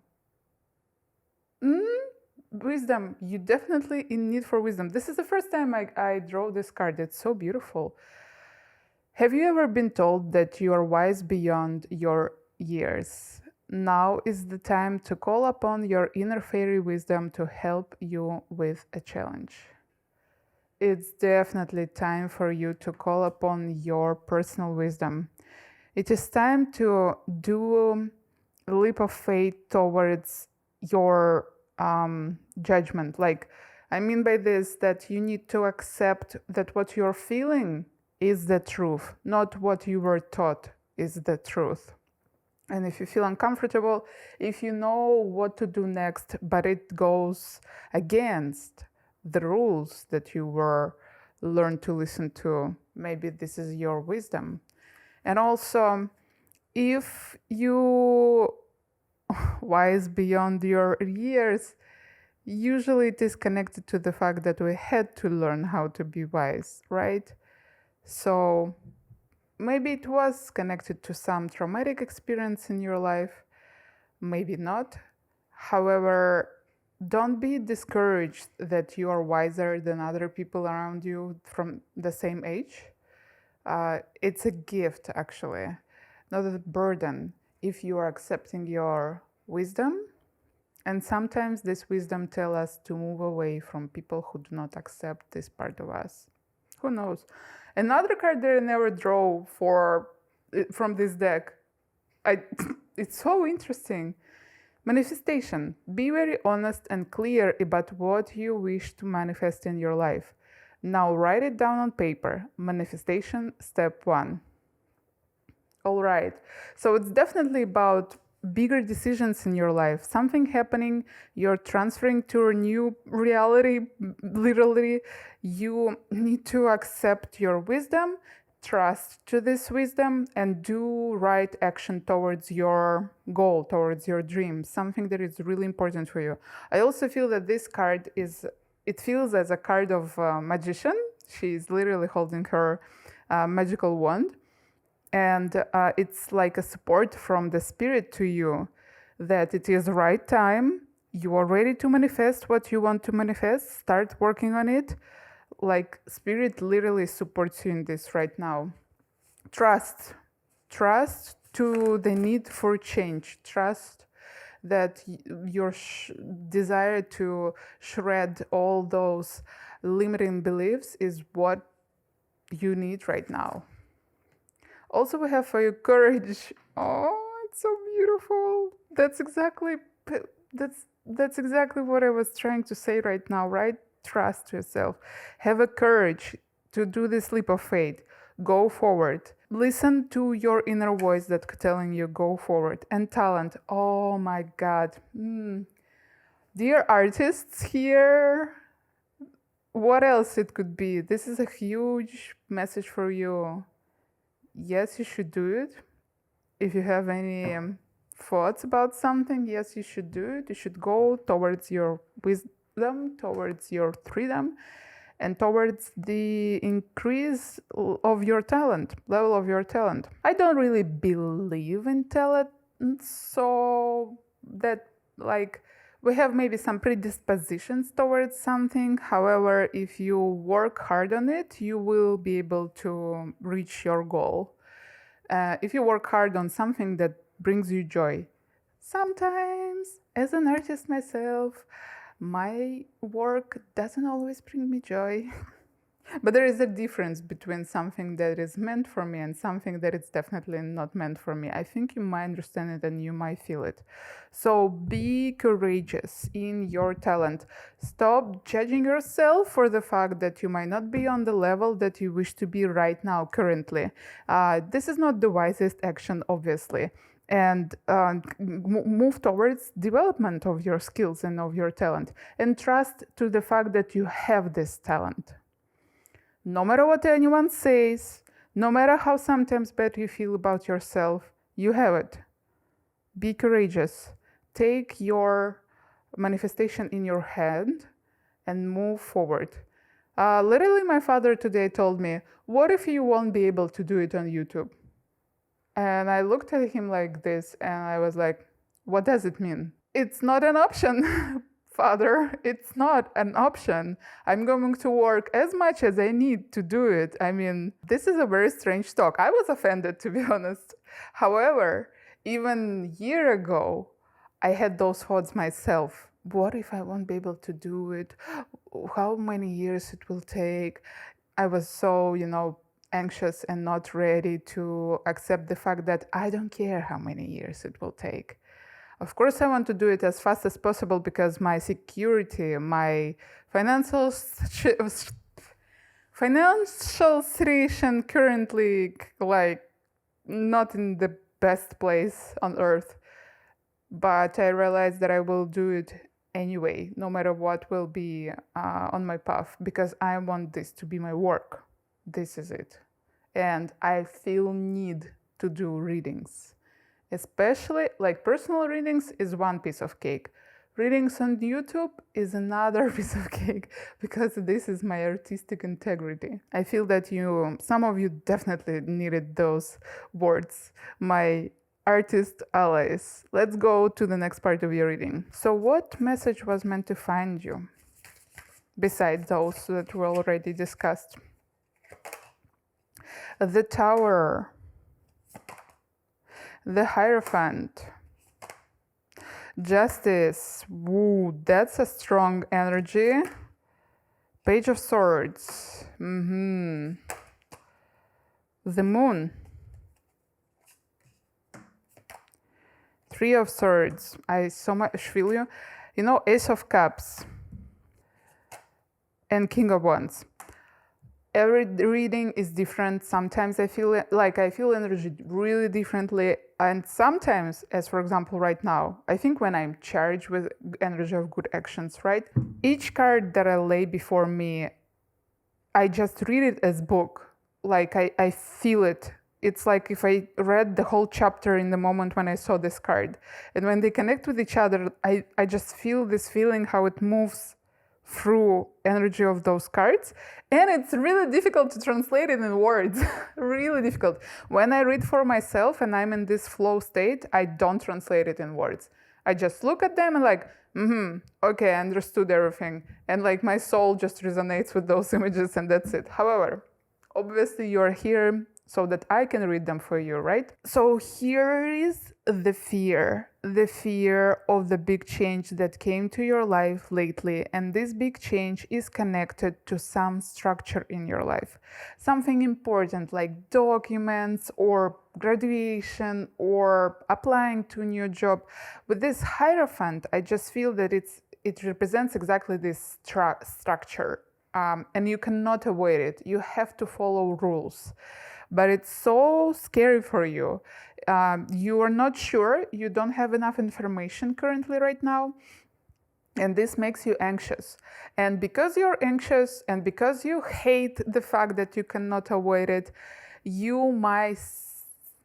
Wisdom. You definitely in need for wisdom. This is the first time I draw this card. It's so beautiful. Have you ever been told that you are wise beyond your years? Now is the time to call upon your inner fairy wisdom to help you with a challenge. It's definitely time for you to call upon your personal wisdom. It is time to do leap of faith towards your judgment. Like I mean by this that you need to accept that what you're feeling is the truth, not what you were taught is the truth. And if you feel uncomfortable, if you know what to do next, but it goes against the rules that you were learned to listen to, maybe this is your wisdom. And also, if you wise beyond your years, usually it is connected to the fact that we had to learn how to be wise, right? So maybe it was connected to some traumatic experience in your life, maybe not. However, don't be discouraged that you are wiser than other people around you from the same age. It's a gift, actually, not a burden if you are accepting your wisdom. And sometimes this wisdom tells us to move away from people who do not accept this part of us. Who knows? Another card that I never draw from this deck. It's so interesting. Manifestation. Be very honest and clear about what you wish to manifest in your life. Now write it down on paper. Manifestation step 1. All right. So it's definitely about bigger decisions in your life. Something happening, you're transferring to a new reality, literally. You need to accept your wisdom, trust to this wisdom, and do right action towards your goal, towards your dream, something that is really important for you. I also feel that this card it feels as a card of a magician. She's literally holding her magical wand. And it's like a support from the spirit to you that it is the right time. You are ready to manifest what you want to manifest. Start working on it. Like spirit literally supports you in this right now. Trust to the need for change. Trust that your desire to shred all those limiting beliefs is what you need right now. Also, we have for you courage. Oh, it's so beautiful. That's exactly what I was trying to say right now, right? Trust yourself. Have a courage to do this leap of faith. Go forward. Listen to your inner voice that's telling you go forward. And talent. Oh my God. Dear artists here, what else it could be? This is a huge message for you. Yes, you should do it. If you have any thoughts about something, yes, you should do it. You should go towards your wisdom, towards your freedom, and towards the increase of your talent, level of your talent. I don't really believe in talent, so that we have maybe some predispositions towards something. However, if you work hard on it, you will be able to reach your goal. If you work hard on something that brings you joy. Sometimes, as an artist myself, my work doesn't always bring me joy. But there is a difference between something that is meant for me and something that is definitely not meant for me. I think you might understand it and you might feel it. So be courageous in your talent. Stop judging yourself for the fact that you might not be on the level that you wish to be right now, currently. This is not the wisest action, obviously. And move towards development of your skills and of your talent. And trust to the fact that you have this talent. No matter what anyone says, no matter how sometimes bad you feel about yourself, you have it. Be courageous. Take your manifestation in your hand and move forward. Literally, my father today told me, what if you won't be able to do it on YouTube? And I looked at him like this and I was like, what does it mean? It's not an option. Father, it's not an option. I'm going to work as much as I need to do it. I mean, this is a very strange talk. I was offended, to be honest. However, even a year ago, I had those thoughts myself. What if I won't be able to do it? How many years it will take? I was so, anxious and not ready to accept the fact that I don't care how many years it will take. Of course, I want to do it as fast as possible because my security, my Financial situation currently like not in the best place on earth, but I realized that I will do it anyway, no matter what will be on my path, because I want this to be my work. This is it. And I feel need to do readings, especially like personal readings is one piece of cake. Readings on YouTube is another piece of cake, because this is my artistic integrity. I feel that some of you definitely needed those words, my artist allies. Let's go to the next part of your reading. So what message was meant to find you, besides those that were already discussed? The Tower, the Hierophant, Justice. Woo, that's a strong energy. Page of Swords. The Moon. Three of Swords. I so much feel you. You know, Ace of Cups and King of Wands. Every reading is different. Sometimes I feel energy really differently, and sometimes, as for example right now, I think when I'm charged with energy of good actions, right? Each card that I lay before me, I just read it as book. Like I feel it. It's like if I read the whole chapter in the moment when I saw this card. And when they connect with each other, I just feel this feeling, how it moves through energy of those cards, and it's really difficult to translate it in words. Really difficult. When I read for myself and I'm in this flow state, I don't translate it in words. I just look at them and like, okay, I understood everything, and like my soul just resonates with those images, and that's it. However, obviously you're here so that I can read them for you, right? So here is the fear of the big change that came to your life lately, and this big change is connected to some structure in your life, something important like documents or graduation or applying to a new job. With this Hierophant, I just feel that it represents exactly this structure, and you cannot avoid it. You have to follow rules. But it's so scary for you. You are not sure, you don't have enough information currently right now, and this makes you anxious. And because you're anxious and because you hate the fact that you cannot avoid it, you might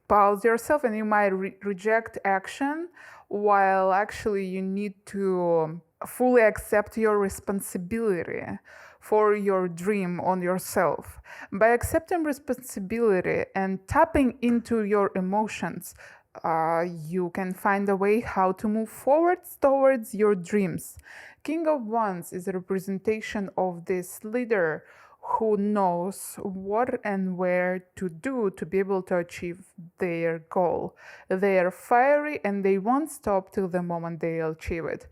pause yourself and you might reject action, while actually you need to fully accept your responsibility for your dream on yourself. By accepting responsibility and tapping into your emotions, you can find a way how to move forward towards your dreams. King of Wands is a representation of this leader who knows what and where to do to be able to achieve their goal. They are fiery and they won't stop till the moment they achieve it.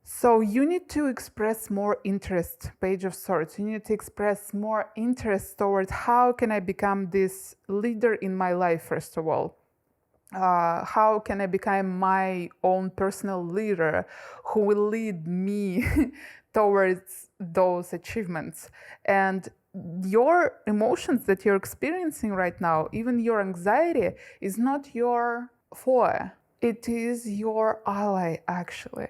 So you need to express more interest, Page of Swords. You need to express more interest towards how can I become this leader in my life, first of all. How can I become my own personal leader who will lead me towards those achievements? And your emotions that you're experiencing right now, even your anxiety, is not your foe. It is your ally, actually.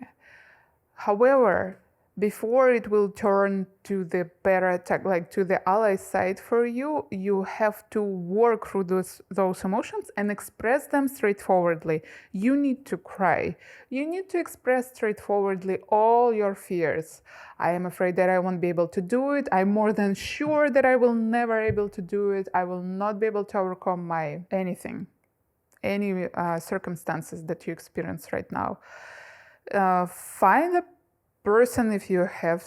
However, before it will turn to the better attack, like to the ally side for you, you have to work through those emotions and express them straightforwardly. You need to cry. You need to express straightforwardly all your fears. I am afraid that I won't be able to do it. I'm more than sure that I will never be able to do it. I will not be able to overcome any circumstances that you experience right now. Find a person, if you have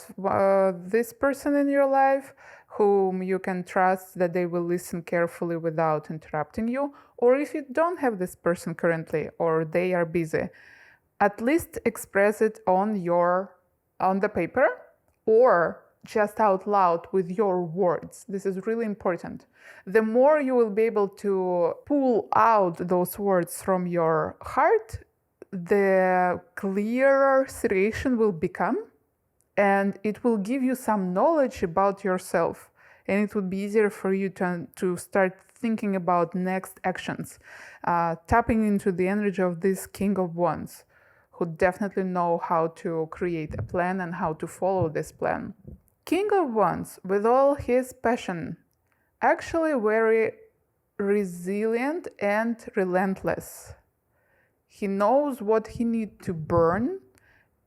this person in your life, whom you can trust that they will listen carefully without interrupting you. Or if you don't have this person currently, or they are busy, at least express it on the paper, or just out loud with your words. This is really important. The more you will be able to pull out those words from your heart, the clearer situation will become, and it will give you some knowledge about yourself, and it would be easier for you to start thinking about next actions, tapping into the energy of this King of Wands, who definitely know how to create a plan and how to follow this plan. King of Wands, with all his passion, actually very resilient and relentless. He knows what he needs to burn,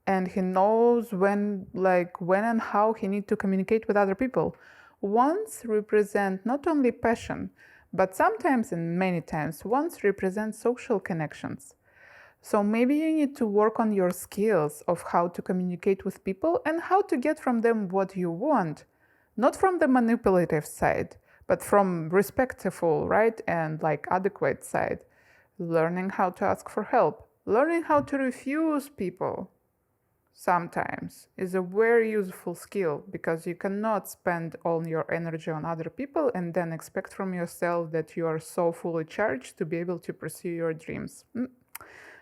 and he knows when and how he needs to communicate with other people. Wands represent not only passion, but sometimes and many times wands represent social connections. So maybe you need to work on your skills of how to communicate with people and how to get from them what you want, not from the manipulative side, but from respectful, right, and adequate side. Learning how to ask for help, learning how to refuse people sometimes is a very useful skill, because you cannot spend all your energy on other people and then expect from yourself that you are so fully charged to be able to pursue your dreams.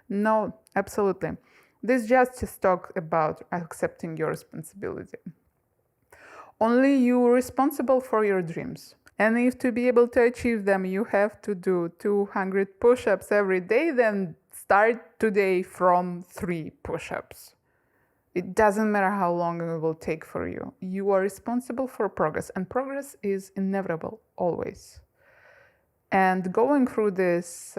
No, absolutely. This just talk about accepting your responsibility. Only you are responsible for your dreams. And if to be able to achieve them, you have to do 200 push-ups every day, then start today from 3 push-ups. It doesn't matter how long it will take for you. You are responsible for progress, and progress is inevitable, always. And going through this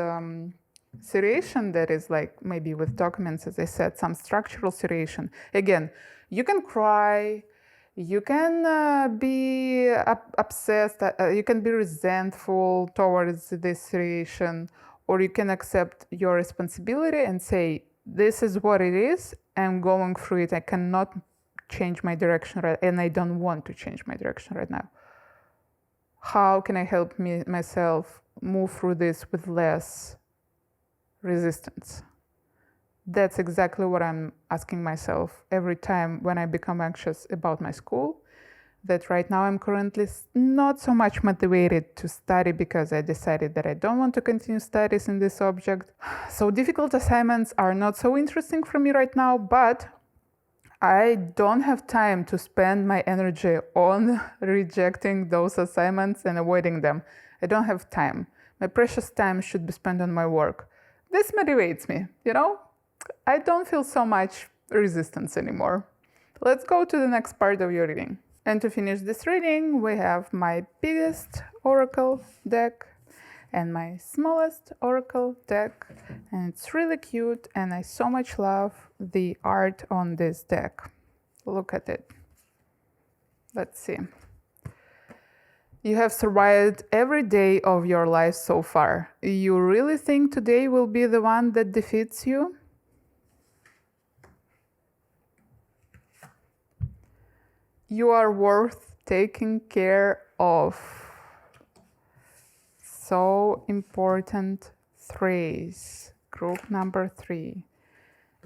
seriation that is maybe with documents, as I said, some structural seriation. Again, you can cry, you can be obsessed, you can be resentful towards this seriation, or you can accept your responsibility and say, this is what it is, I'm going through it, I cannot change my direction and I don't want to change my direction right now. How can I help myself move through this with less resistance? That's exactly what I'm asking myself every time when I become anxious about my school, that right now I'm currently not so much motivated to study because I decided that I don't want to continue studies in this subject. So difficult assignments are not so interesting for me right now, but I don't have time to spend my energy on rejecting those assignments and avoiding them. I don't have time. My precious time should be spent on my work. This motivates me, I don't feel so much resistance anymore. Let's go to the next part of your reading. And to finish this reading, we have my biggest oracle deck and my smallest oracle deck. And it's really cute, and I so much love the art on this deck. Look at it. Let's see. You have survived every day of your life so far. You really think today will be the one that defeats you? You are worth taking care of. So important phrase, group number 3.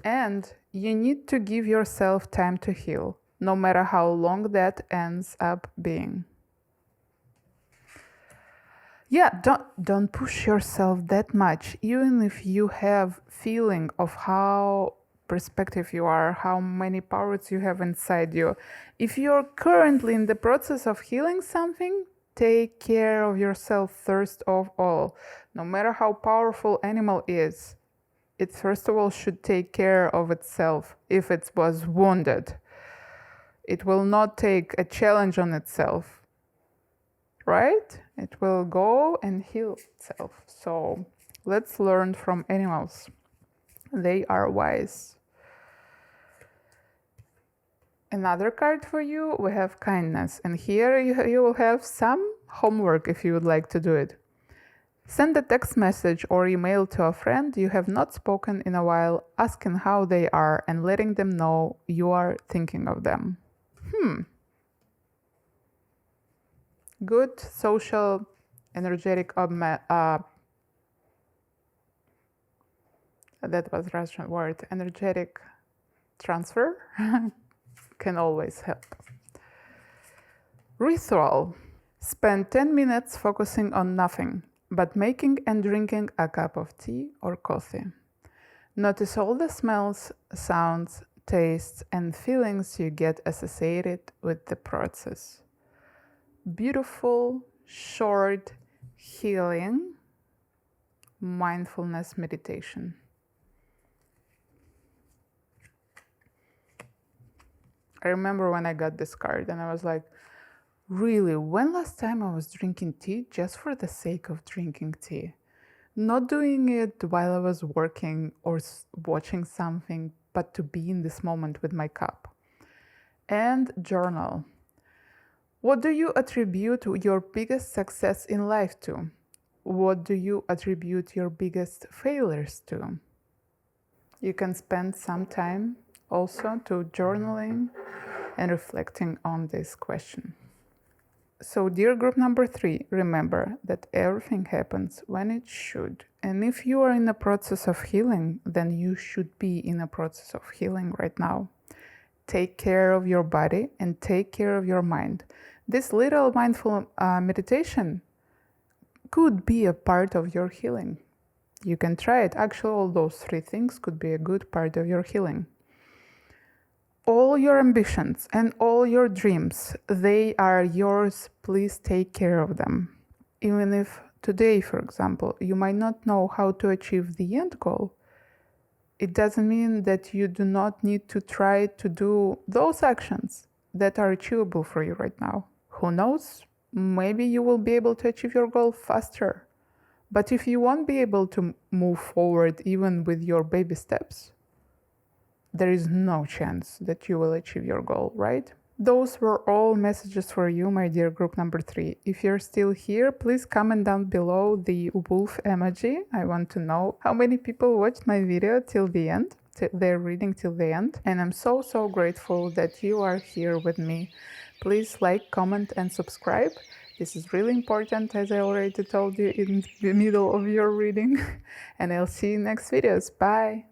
And you need to give yourself time to heal, no matter how long that ends up being. Yeah, don't push yourself that much, even if you have feeling of how perspective you are, how many powers you have inside you. If you're currently in the process of healing something, take care of yourself first of all. No matter how powerful animal is, it first of all should take care of itself if it was wounded. It will not take a challenge on itself, right? It will go and heal itself. So let's learn from animals. They are wise. Another card for you, we have kindness. And here you will have some homework if you would like to do it. Send a text message or email to a friend you have not spoken in a while, asking how they are and letting them know you are thinking of them. Good social, energetic, that was Russian word, energetic transfer can always help. Ritual. Spend 10 minutes focusing on nothing, but making and drinking a cup of tea or coffee. Notice all the smells, sounds, tastes, and feelings you get associated with the process. Beautiful, short, healing, mindfulness meditation. I remember when I got this card and I was like, really, when last time I was drinking tea just for the sake of drinking tea? Not doing it while I was working or watching something, but to be in this moment with my cup. And journal. What do you attribute your biggest success in life to? What do you attribute your biggest failures to? You can spend some time also to journaling and reflecting on this question. So, dear group number 3, remember that everything happens when it should. And if you are in the process of healing, then you should be in a process of healing right now. Take care of your body and take care of your mind. This little mindful meditation could be a part of your healing. You can try it. Actually, all those 3 things could be a good part of your healing. All your ambitions and all your dreams, they are yours. Please take care of them. Even if today, for example, you might not know how to achieve the end goal, it doesn't mean that you do not need to try to do those actions that are achievable for you right now. Who knows? Maybe you will be able to achieve your goal faster. But if you won't be able to move forward even with your baby steps, there is no chance that you will achieve your goal, right? Those were all messages for you, my dear group number 3. If you're still here, please comment down below the wolf emoji. I want to know how many people watched my video till the end. They're reading till the end. And I'm so grateful that you are here with me. Please like, comment, and subscribe. This is really important, as I already told you in the middle of your reading. And I'll see you in next videos. Bye!